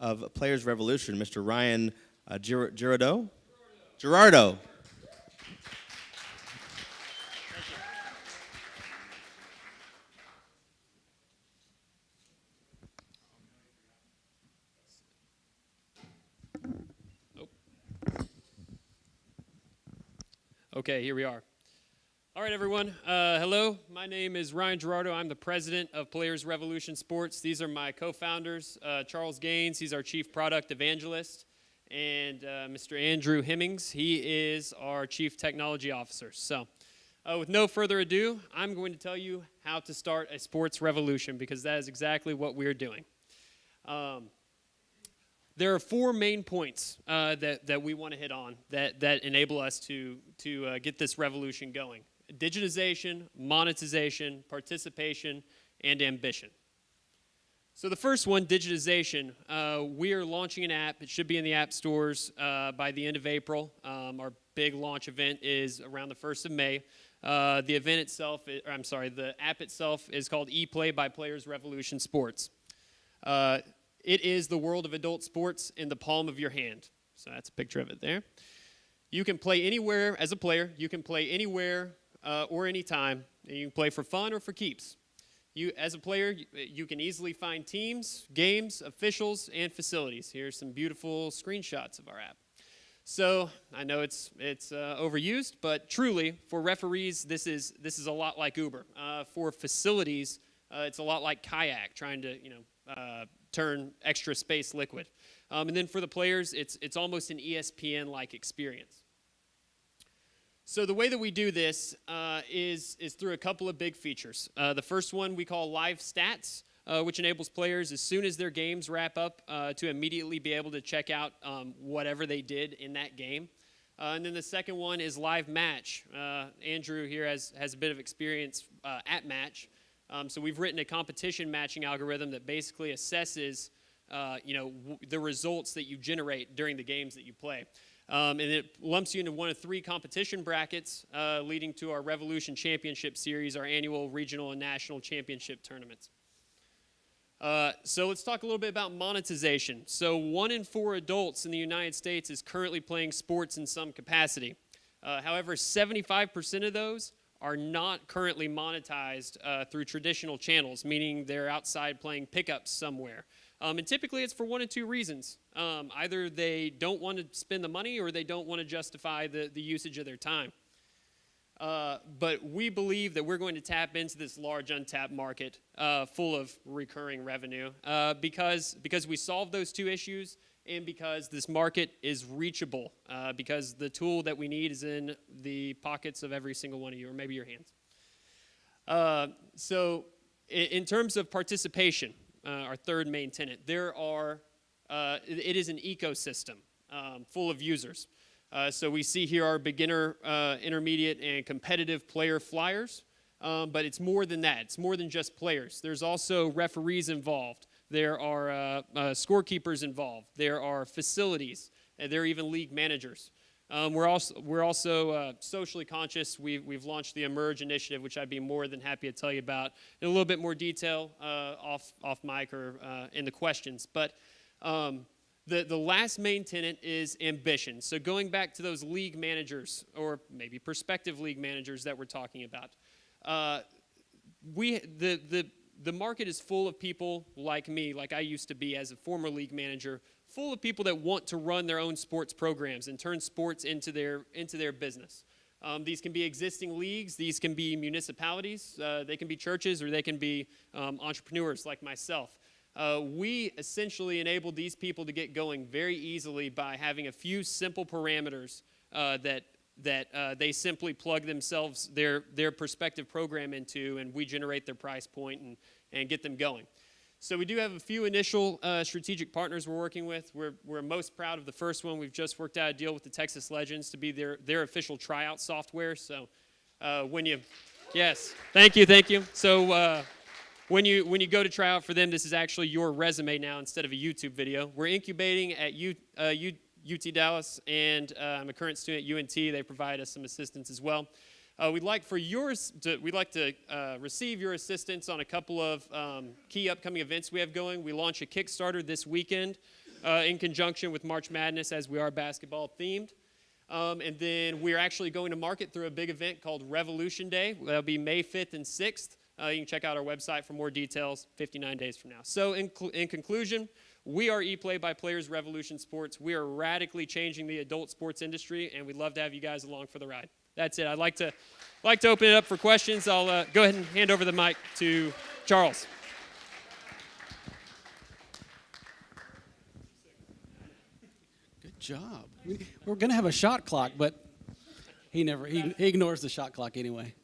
of Players Revolution, Mr. Ryan Girdot? Gerardo. Okay, here we are. All right, everyone. Hello. My name is Ryan Gerardo. I'm the president of Players Revolution Sports. These are my co-founders, Charles Gaines. He's our chief product evangelist. And Mr. Andrew Hemmings. He is our chief technology officer. So with no further ado, I'm going to tell you how to start a sports revolution because that is exactly what we're doing. There are 4 main points that we want to hit on that enable us to get this revolution going. Digitization, monetization, participation, and ambition. So the first one, digitization, we are launching an app. It should be in the app stores by the end of April. Our big launch event is around the 1st of May. The event itself, the app itself is called ePlay by Players Revolution Sports. It is the world of adult sports in the palm of your hand. So that's a picture of it there. You can play anywhere as a player. You can play anywhere or anytime. And you can play for fun or for keeps. You, as a player, you can easily find teams, games, officials, and facilities. Here's some beautiful screenshots of our app. So I know it's overused, but truly, for referees, this is a lot like Uber. For facilities, it's a lot like Kayak, trying to turn extra space liquid. And then for the players, it's almost an ESPN-like experience. So the way that we do this is through a couple of big features. The first one we call live stats, which enables players, as soon as their games wrap up, to immediately be able to check out whatever they did in that game. And then the second one is live match. Andrew here has a bit of experience at match. So we've written a competition matching algorithm that basically assesses the results that you generate during the games that you play. And it lumps you into one of 3 competition brackets, leading to our Revolution Championship Series, our annual regional and national championship tournaments. So let's talk a little bit about monetization. So 1 in 4 adults in the United States is currently playing sports in some capacity. However, 75% of those are not currently monetized through traditional channels, meaning they're outside playing pickups somewhere. And typically it's for 1 of 2 reasons. Either they don't want to spend the money or they don't want to justify the usage of their time. But we believe that we're going to tap into this large untapped market full of recurring revenue because we solve those 2 issues and because this market is reachable, because the tool that we need is in the pockets of every single one of you, or maybe your hands. So in terms of participation, our third main tenet, it is an ecosystem full of users. So we see here our beginner, intermediate, and competitive player flyers, but it's more than that. It's more than just players. There's also referees involved. There are scorekeepers involved. There are facilities. And there are even league managers. We're also socially conscious. We've launched the Emerge initiative, which I'd be more than happy to tell you about in a little bit more detail off mic or in the questions. But the last main tenet is ambition. So going back to those league managers or maybe prospective league managers that we're talking about, the market is full of people like me, like I used to be as a former league manager, full of people that want to run their own sports programs and turn sports into their business. These can be existing leagues, these can be municipalities, they can be churches, or they can be entrepreneurs like myself. We essentially enable these people to get going very easily by having a few simple parameters that they simply plug themselves, their prospective program into, and we generate their price point and get them going. So we do have a few initial strategic partners we're working with. We're most proud of the first one. We've just worked out a deal with the Texas Legends to be their official tryout software. So yes, thank you. So when you go to try out for them, this is actually your resume now instead of a YouTube video. We're incubating at UT Dallas, and I'm a current student at UNT. They provide us some assistance as well. We'd like to receive your assistance on a couple of key upcoming events we have going. We launch a Kickstarter this weekend in conjunction with March Madness, as we are basketball themed. And then we're actually going to market through a big event called Revolution Day. That'll be May 5th and 6th. You can check out our website for more details 59 days from now. So in conclusion, we are ePlay by Players Revolution Sports. We are radically changing the adult sports industry, and we'd love to have you guys along for the ride. That's it. I'd like to open it up for questions. I'll go ahead and hand over the mic to Charles. Good job. We're going to have a shot clock, but he ignores the shot clock anyway.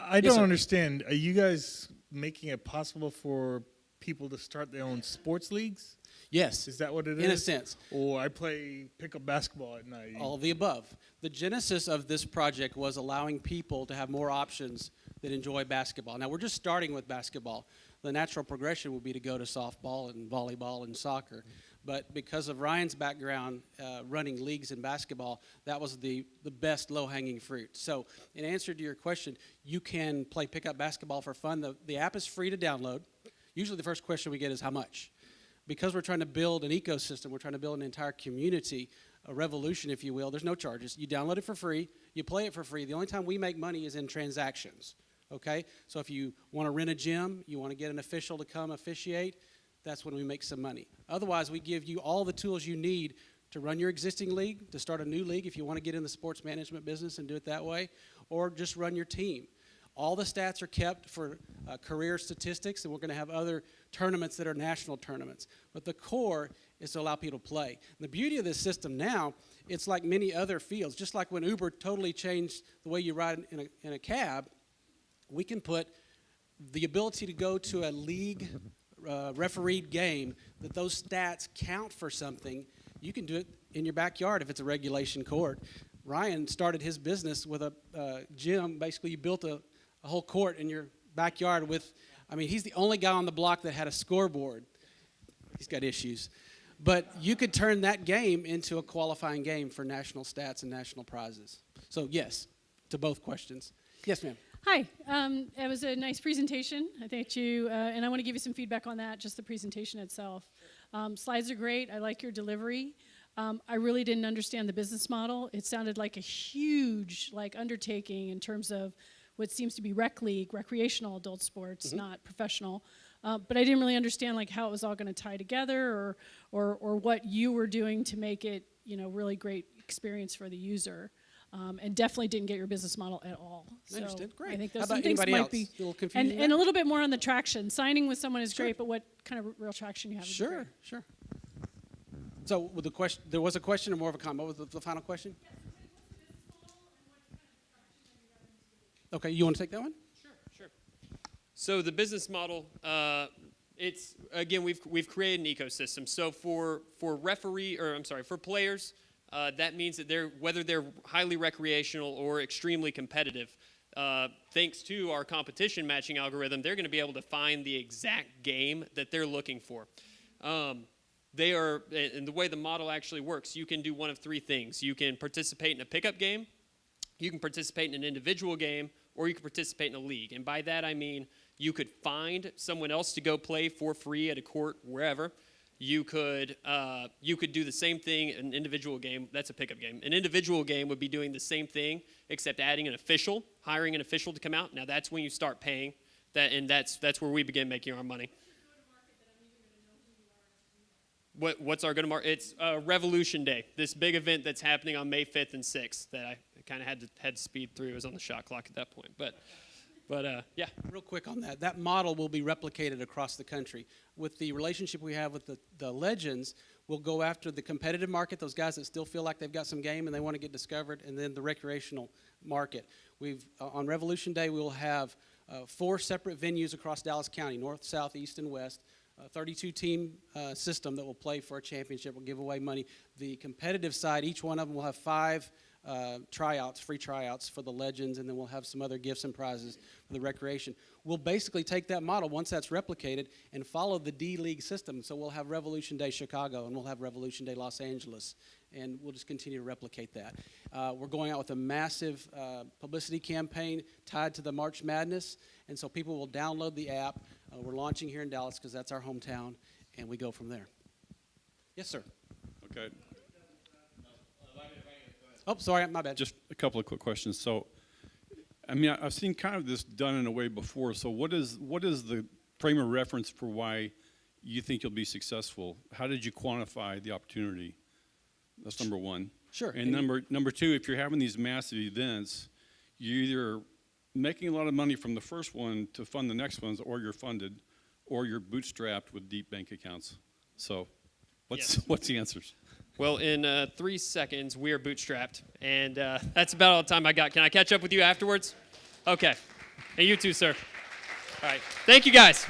I don't understand. Are you guys making it possible for people to start their own sports leagues? Yes. Is that what it is? In a sense. Or I play pickup basketball at night. All of the above. The genesis of this project was allowing people to have more options that enjoy basketball. Now, we're just starting with basketball. The natural progression would be to go to softball and volleyball and soccer. But because of Ryan's background running leagues in basketball, that was the best low-hanging fruit. So in answer to your question, you can play pickup basketball for fun. The app is free to download. Usually the first question we get is how much? Because we're trying to build an ecosystem, we're trying to build an entire community, a revolution, if you will. There's no charges. You download it for free. You play it for free. The only time we make money is in transactions, okay? So if you want to rent a gym, you want to get an official to come officiate, that's when we make some money. Otherwise, we give you all the tools you need to run your existing league, to start a new league if you want to get in the sports management business and do it that way, or just run your team. All the stats are kept for career statistics, and we're going to have other tournaments that are national tournaments. But the core is to allow people to play. And the beauty of this system now, it's like many other fields. Just like when Uber totally changed the way you ride in a cab, we can put the ability to go to a league refereed game, that those stats count for something. You can do it in your backyard if it's a regulation court. Ryan started his business with a gym. Basically, you built a whole court in your backyard with, he's the only guy on the block that had a scoreboard. He's got issues. But you could turn that game into a qualifying game for national stats and national prizes. So, yes, to both questions. Yes, ma'am. Hi. It was a nice presentation. I think and I want to give you some feedback on that, just the presentation itself. Slides are great. I like your delivery. I really didn't understand the business model. It sounded like a huge undertaking in terms of what seems to be rec league, recreational adult sports, not professional. But I didn't really understand how it was all going to tie together or what you were doing to make it really great experience for the user. And definitely didn't get your business model at all. I understand. Great. I think How those about things anybody might else? be A little confusing and a little bit more on the traction. Signing with someone is Sure. great, but what kind of real traction you have? Is great. Sure. So with the question, there was a question or more of a comment. What was the final question? Okay, you want to take that one? Sure. So the business model, it's again we've created an ecosystem. So for players, that means that whether they're highly recreational or extremely competitive, thanks to our competition matching algorithm, they're going to be able to find the exact game that they're looking for. And the way the model actually works, you can do one of three things. You can participate in a pickup game, you can participate in an individual game, or you can participate in a league. And by that I mean you could find someone else to go play for free at a court wherever. You could do the same thing in an individual game. That's a pickup game. An individual game would be doing the same thing, except adding an official, hiring an official to come out. Now that's when you start paying, and that's where we begin making our money. What's our go-to-market? It's Revolution Day, this big event that's happening on May 5th and 6th that I kind of had to speed through. It was on the shot clock at that point, but yeah. Real quick on that. That model will be replicated across the country. With the relationship we have with the legends, we'll go after the competitive market, those guys that still feel like they've got some game and they want to get discovered, and then the recreational market. On Revolution Day, we will have 4 separate venues across Dallas County, north, south, east, and west. A 32-team system that will play for a championship. Will give away money. The competitive side, each one of them will have 5 free tryouts for the legends, and then we'll have some other gifts and prizes for the recreation. We'll basically take that model, once that's replicated, and follow the D-League system. So we'll have Revolution Day Chicago, and we'll have Revolution Day Los Angeles, and we'll just continue to replicate that. We're going out with a massive publicity campaign tied to the March Madness, and so people will download the app. We're launching here in Dallas because that's our hometown, and we go from there. Yes, sir. Okay, Oh, sorry, my bad. just a couple of quick questions. So, I mean, I've seen kind of this done in a way before. So what is the frame of reference for why you think you'll be successful? How did you quantify the opportunity? That's number one. Sure. And number two, if you're having these massive events, you're either making a lot of money from the first one to fund the next ones, or you're funded, or you're bootstrapped with deep bank accounts. So what's the answers? Well, in 3 seconds, we are bootstrapped. And that's about all the time I got. Can I catch up with you afterwards? Okay. And you too, sir. All right. Thank you, guys.